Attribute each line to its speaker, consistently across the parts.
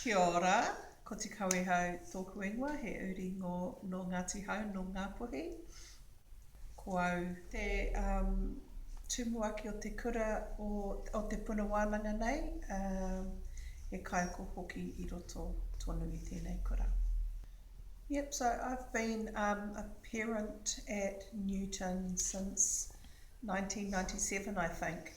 Speaker 1: Kia ora, ko te Kawehau tōku ingoa, he uri no Ngāti hau, no ngā Puhi. Ko au te tumuaki o te kura o te puna wānanga nei, he kaiako hoki I roto tonu I tēnei kura. Yep, so I've been a parent at Newton since 1997, I think.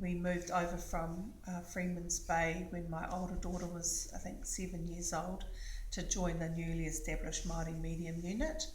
Speaker 1: We moved over from Freeman's Bay when my older daughter was, I think, 7 years old to join the newly established Māori Medium Unit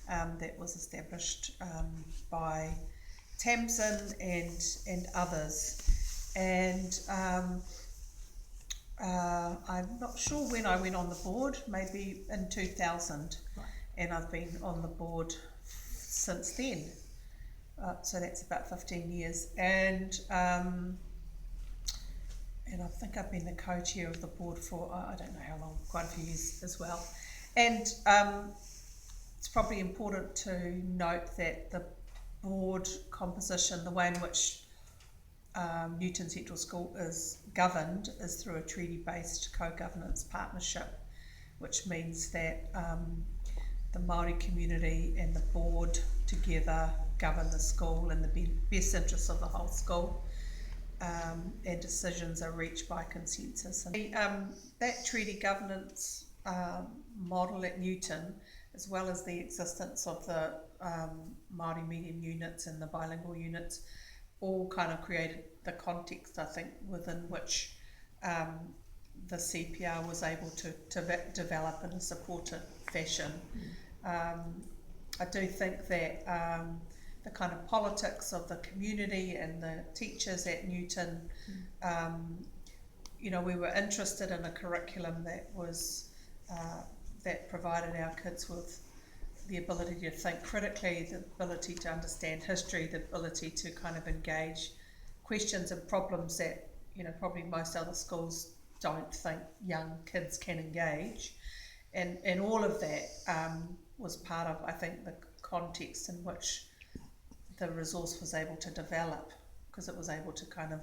Speaker 1: that was established by Tamsin and others. And I'm not sure when I went on the board, maybe in 2000, right. And I've been on the board since then. So that's about 15 years, and I think I've been the co-chair of the board for I don't know how long, quite a few years as well. And it's probably important to note that the board composition, the way in which Newton Central School is governed, is through a treaty-based co-governance partnership, which means that the Māori community and the board together govern the school in the best interests of the whole school, and decisions are reached by consensus. And that treaty governance model at Newton, as well as the existence of the Māori medium units and the bilingual units, all kind of created the context, I think, within which the CPR was able to develop in a supported fashion. I do think that the kind of politics of the community and the teachers at Newton, you know, we were interested in a curriculum that was that provided our kids with the ability to think critically, the ability to understand history, the ability to kind of engage questions and problems that, you know, probably most other schools don't think young kids can engage, and all of that was part of, I think, the context in which the resource was able to develop, because it was able to kind of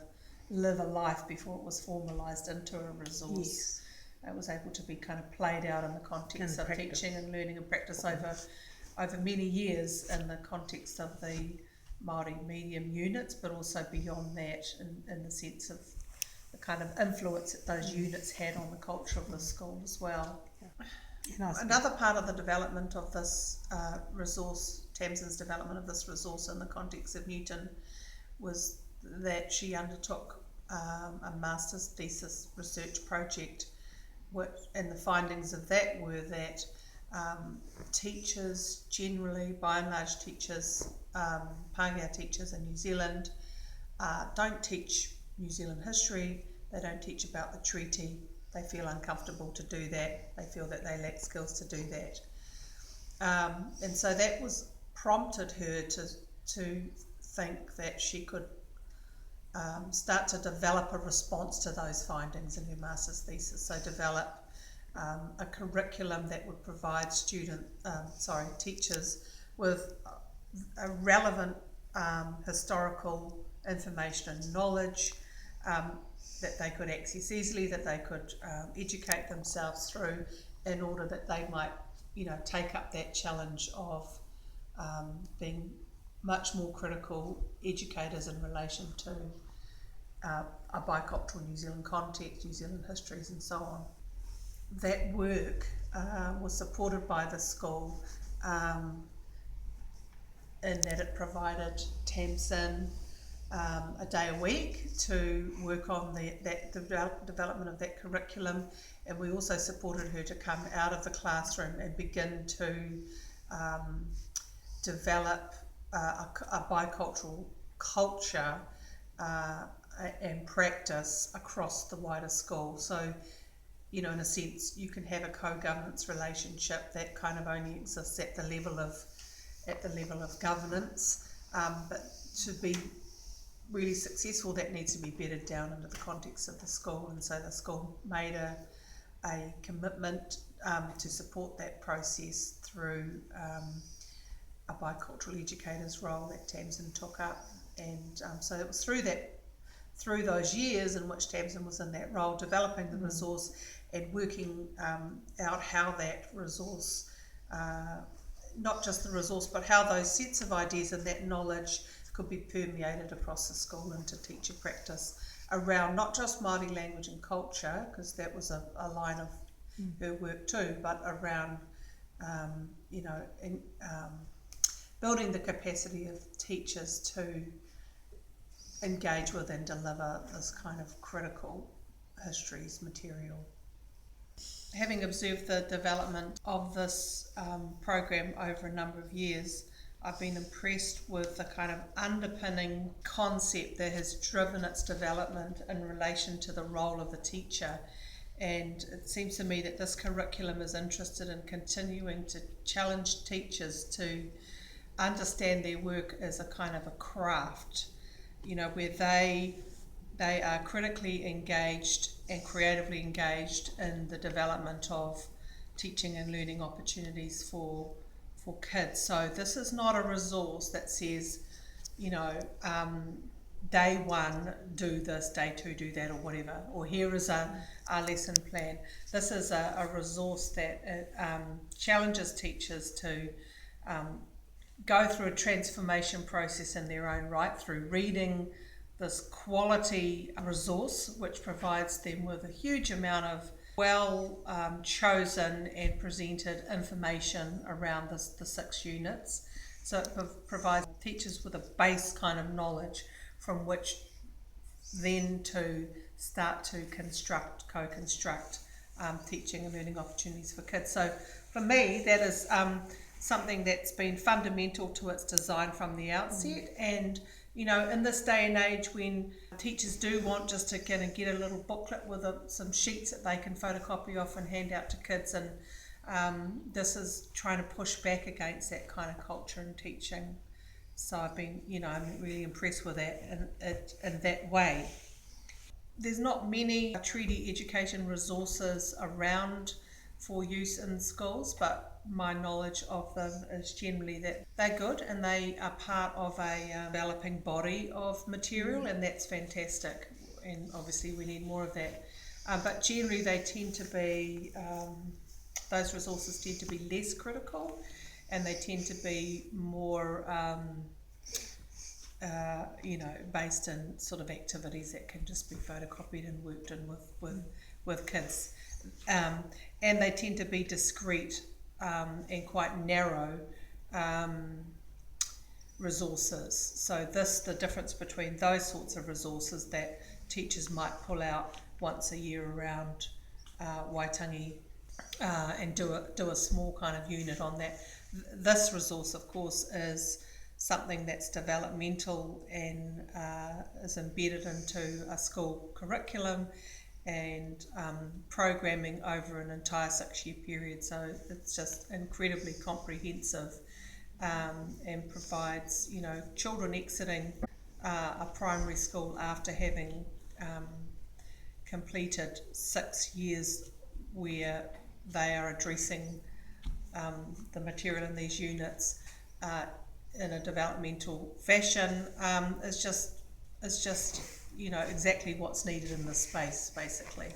Speaker 1: live a life before it was formalised into a resource. Yes. It was able to be kind of played out in the context of teaching and learning and practice over many years in the context of the Māori medium units, but also beyond that in the sense of the kind of influence that those units had on the culture of the school as well. Yeah. Another part of the development of this resource, Tamsin's development of this resource in the context of Newton, was that she undertook a master's thesis research project, and the findings of that were that teachers generally, by and large teachers, Pākehā teachers in New Zealand, don't teach New Zealand history, they don't teach about the treaty. They feel uncomfortable to do that. They feel that they lack skills to do that. And so that was prompted her to think that she could start to develop a response to those findings in her master's thesis. So develop a curriculum that would provide teachers with a relevant historical information and knowledge that they could access easily, that they could educate themselves through, in order that they might, you know, take up that challenge of being much more critical educators in relation to a bicultural New Zealand context, New Zealand histories and so on. That work was supported by the school in that it provided Tamsin a day a week to work on that development of that curriculum, and we also supported her to come out of the classroom and begin to develop a bicultural culture and practice across the wider school. So, you know, in a sense, you can have a co-governance relationship that kind of only exists at the level of governance, but to be really successful, that needs to be bedded down into the context of the school. And so the school made a commitment to support that process through a bicultural educator's role that Tamsin took up. And so it was through through those years in which Tamsin was in that role, developing the resource and working out how that resource, not just the resource, but how those sets of ideas and that knowledge could be permeated across the school into teacher practice around not just Māori language and culture, because that was a line of her work too, but around building the capacity of teachers to engage with and deliver this kind of critical histories material. Having observed the development of this program over a number of years, I've been impressed with the kind of underpinning concept that has driven its development in relation to the role of the teacher. And it seems to me that this curriculum is interested in continuing to challenge teachers to understand their work as a kind of a craft, where they are critically engaged and creatively engaged in the development of teaching and learning opportunities for kids. So this is not a resource that says, day one do this, day two do that, or whatever, or here is a lesson plan. This is a resource that challenges teachers to go through a transformation process in their own right, through reading this quality resource, which provides them with a huge amount of chosen and presented information around the 6 units. So it provides teachers with a base kind of knowledge from which then to start to co-construct teaching and learning opportunities for kids. So for me, that is something that's been fundamental to its design from the outset. And in this day and age when teachers do want just to kind of get a little booklet with some sheets that they can photocopy off and hand out to kids, and this is trying to push back against that kind of culture in teaching. So I've been, I'm really impressed with that in that way. There's not many treaty education resources around for use in schools, but my knowledge of them is generally that they're good and they are part of a developing body of material, and that's fantastic, and obviously we need more of that. But generally they tend to be, those resources tend to be less critical, and they tend to be more based in sort of activities that can just be photocopied and worked in with kids. And they tend to be discrete and quite narrow resources. So the difference between those sorts of resources that teachers might pull out once a year around Waitangi and do a small kind of unit on that. This resource, of course, is something that's developmental and is embedded into a school curriculum and programming over an entire 6-year period. So it's just incredibly comprehensive and provides, children exiting a primary school after having completed 6 years where they are addressing the material in these units in a developmental fashion is just exactly what's needed in this space, basically.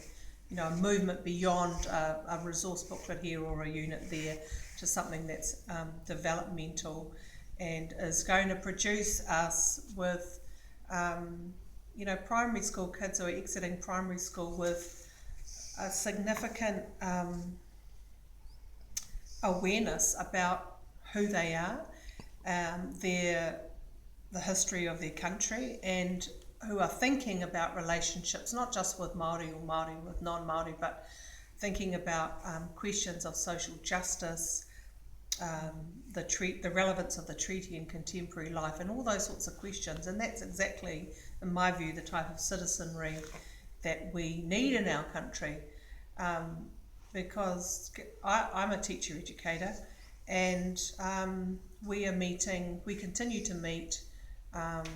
Speaker 1: A movement beyond a resource booklet here or a unit there to something that's developmental and is going to produce us with primary school kids who are exiting primary school with a significant awareness about who they are, the history of their country, and who are thinking about relationships, not just with Māori or Māori with non-Māori, but thinking about questions of social justice, the relevance of the treaty in contemporary life, and all those sorts of questions. And that's exactly, in my view, the type of citizenry that we need in our country, because I'm a teacher educator, and we continue to meet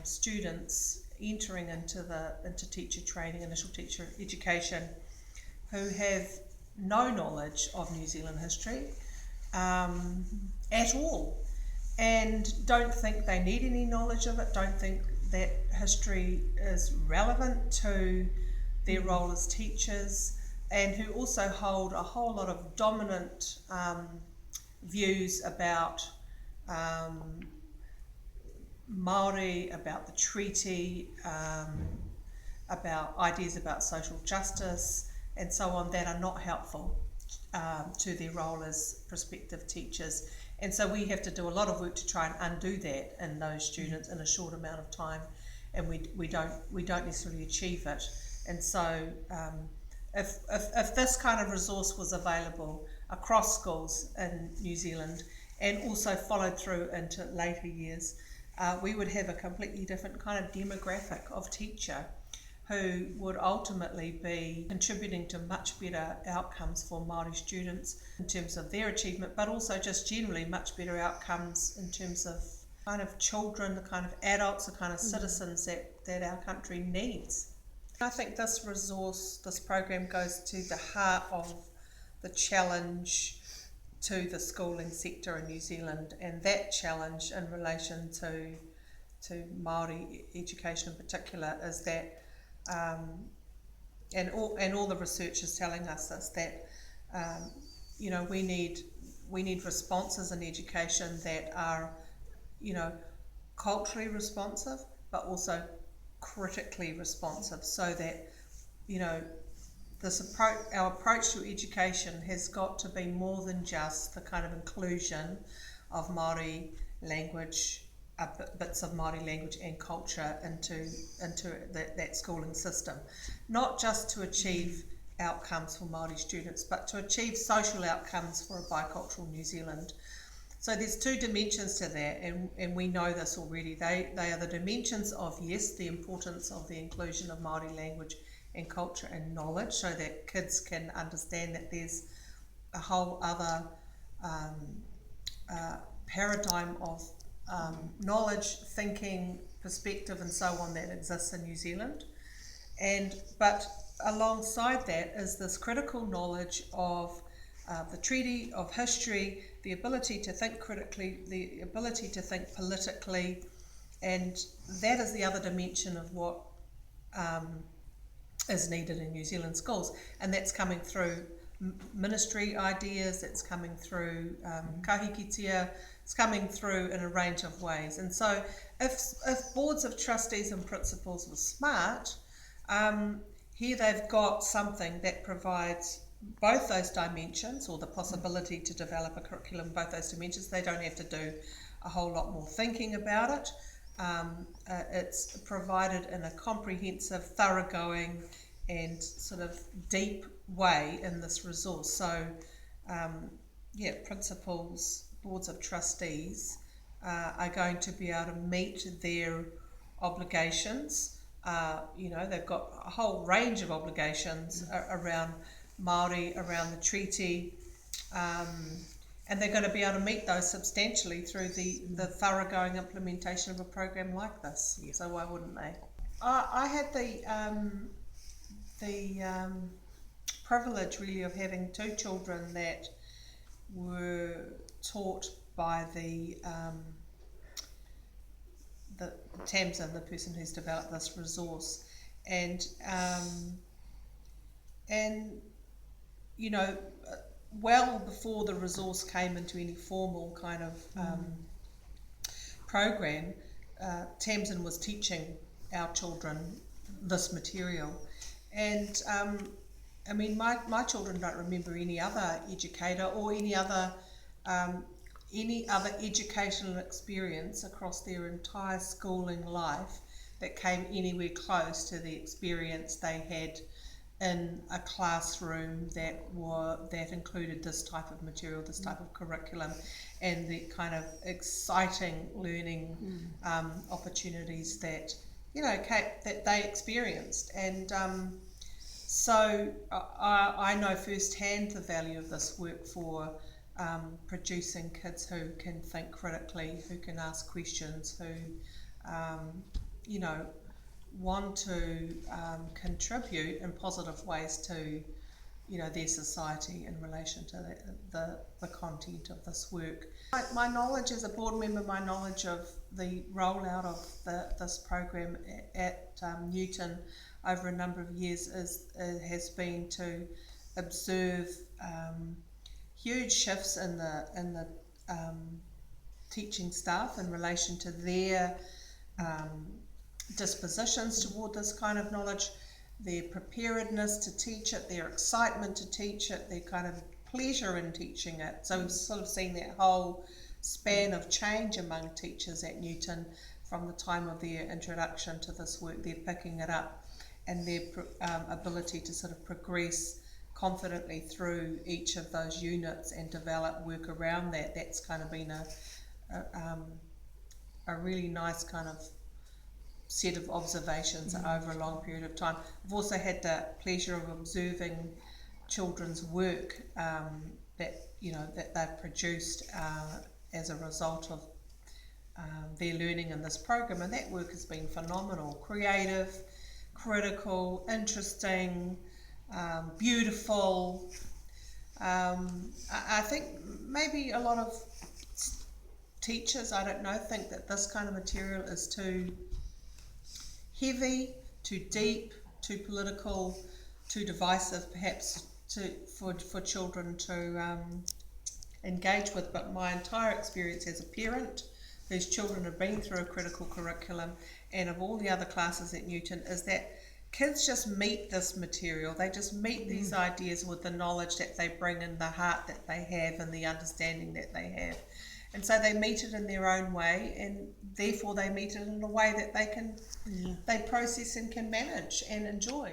Speaker 1: students entering into teacher training, initial teacher education, who have no knowledge of New Zealand history at all, and don't think they need any knowledge of it, don't think that history is relevant to their role as teachers, and who also hold a whole lot of dominant views about Māori, about the treaty, about ideas about social justice and so on, that are not helpful to their role as prospective teachers. And so we have to do a lot of work to try and undo that in those students in a short amount of time, and we don't necessarily achieve it. And so if this kind of resource was available across schools in New Zealand and also followed through into later years, we would have a completely different kind of demographic of teacher who would ultimately be contributing to much better outcomes for Māori students in terms of their achievement, but also just generally much better outcomes in terms of kind of children, the kind of adults, the kind of citizens that our country needs. I think this resource, this program, goes to the heart of the challenge to the schooling sector in New Zealand, and that challenge in relation to Māori education in particular is that and all the research is telling us this, that we need responses in education that are culturally responsive but also critically responsive, so that our approach to education has got to be more than just the kind of inclusion of Māori language, bits of Māori language and culture into that schooling system, not just to achieve outcomes for Māori students, but to achieve social outcomes for a bicultural New Zealand. So there's two dimensions to that, and we know this already. They are the dimensions of, yes, the importance of the inclusion of Māori language and culture and knowledge, so that kids can understand that there's a whole other paradigm of knowledge, thinking, perspective and so on that exists in New Zealand. But alongside that is this critical knowledge of the treaty, of history, the ability to think critically, the ability to think politically, and that is the other dimension of what is needed in New Zealand schools, and that's coming through ministry ideas, it's coming through kahikitia, it's coming through in a range of ways. And so if boards of trustees and principals were smart, here they've got something that provides both those dimensions, or the possibility to develop a curriculum in both those dimensions. They don't have to do a whole lot more thinking about it. It's provided in a comprehensive, thoroughgoing and sort of deep way in this resource. So principals, boards of trustees are going to be able to meet their obligations. They've got a whole range of obligations around Māori, around the treaty, and they're going to be able to meet those substantially through the thoroughgoing implementation of a program like this. Yes. So why wouldn't they? I had the privilege really of having two children that were taught by the Tamsin, the person who's developed this resource, and well before the resource came into any formal kind of program, Tamsin was teaching our children this material. And my children don't remember any other educator or any other educational experience across their entire schooling life that came anywhere close to the experience they had in a classroom that included this type of material, this type of curriculum, and the kind of exciting learning opportunities that that they experienced. And so I know firsthand the value of this work for producing kids who can think critically, who can ask questions, who want to contribute in positive ways to their society in relation to the content of this work. My knowledge as a board member, my knowledge of the rollout of this program at Newton over a number of years has been to observe huge shifts in the teaching staff in relation to their dispositions toward this kind of knowledge, their preparedness to teach it, their excitement to teach it, their kind of pleasure in teaching it. So we've sort of seen that whole span of change among teachers at Newton from the time of their introduction to this work, they're picking it up, and their ability to sort of progress confidently through each of those units and develop work around that. That's kind of been a really nice kind of set of observations over a long period of time. I've also had the pleasure of observing children's work that they've produced as a result of their learning in this program, and that work has been phenomenal. Creative, critical, interesting, beautiful. I think maybe a lot of teachers, I don't know, think that this kind of material is too heavy, too deep, too political, too divisive, perhaps for children to engage with. But my entire experience as a parent whose children have been through a critical curriculum, and of all the other classes at Newton, is that kids just meet this material. They just meet these ideas with the knowledge that they bring and the heart that they have and the understanding that they have. And so they meet it in their own way, and therefore they meet it in a way that they process and can manage and enjoy.